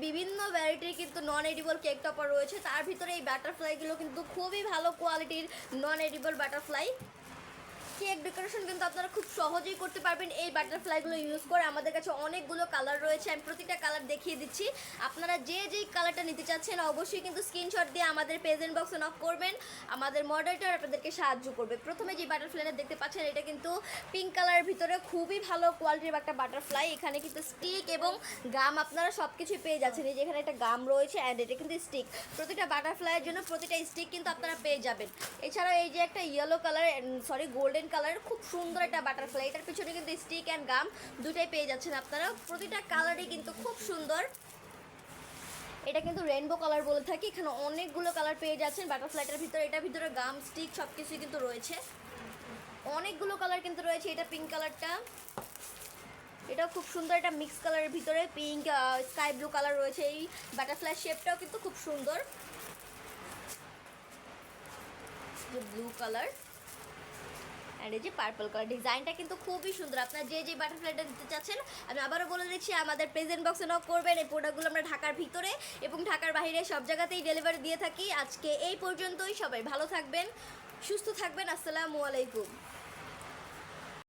বিভিন্ন ভ্যারাইটির কিন্তু নন এডিবল কেক টপার রয়েছে, তার ভিতরে এই বাটারফ্লাইগুলো কিন্তু খুবই ভালো কোয়ালিটির নন এডিবল বাটারফ্লাই। কেক ডেকোরেশন কিন্তু আপনারা খুব সহজেই করতে পারবেন এই বাটারফ্লাইগুলো ইউজ করে। আমাদের কাছে অনেকগুলো কালার রয়েছে, আমি প্রতিটা কালার দেখিয়ে দিচ্ছি। আপনারা যে যেই কালারটা নিতে চাচ্ছেন অবশ্যই কিন্তু স্ক্রিনশট দিয়ে আমাদের প্রেজেন্ট বক্সে নক করবেন, আমাদের মডারেটর আপনাদেরকে সাহায্য করবে। প্রথমে যে বাটারফ্লাইটা দেখতে পাচ্ছেন এটা কিন্তু পিঙ্ক কালারের ভিতরে খুবই ভালো কোয়ালিটির একটা বাটারফ্লাই। এখানে কিন্তু স্টিক এবং গাম আপনারা সব কিছুই পেয়ে যাচ্ছেন। এই যে এখানে একটা গাম রয়েছে অ্যান্ড এটা কিন্তু স্টিক। প্রতিটা বাটারফ্লাইয়ের জন্য প্রতিটা স্টিক কিন্তু আপনারা পেয়ে যাবেন। এছাড়াও এই যে একটা ইয়েলো কালার গোল্ডেন কালার খুব সুন্দর একটা বাটারফ্লাই, এটার পিছনে কিন্তু স্টিক অ্যান্ড গাম দুটাই পেয়ে যাচ্ছেন আপনারা। প্রতিটা কালারই কিন্তু খুব সুন্দর। এটা কিন্তু রেইনবো কালার বলে থাকি। এখানে অনেকগুলো কালার পেয়ে যাচ্ছেন বাটারফ্লাইটার ভিতরে। এটার ভিতরে গাম স্টিক সব কিছুই কিন্তু রয়েছে, অনেকগুলো কালার কিন্তু রয়েছে। এটা পিঙ্ক কালারটা, এটাও খুব সুন্দর, এটা মিক্স কালারের ভিতরে পিঙ্ক স্কাই ব্লু কালার রয়েছে। এই বাটারফ্লাই শেপটাও কিন্তু খুব সুন্দর, যে ব্লু কালার অ্যান্ড এই যে পার্পল কালার। ডিজাইনটা কিন্তু খুবই সুন্দর। আপনারা যে যে বাটারফ্লাইটা দিতে চাচ্ছেন আমি আবারও বলে দিচ্ছি, আমাদের প্রেজেন্ট বক্সে নক করবেন। এই প্রোডাক্টগুলো আমরা ঢাকার ভিতরে এবং ঢাকার বাইরে সব জায়গাতেই ডেলিভারি দিয়ে থাকি। আজকে এই পর্যন্তই, সবাই ভালো থাকবেন, সুস্থ থাকবেন। আসসালামু আলাইকুম।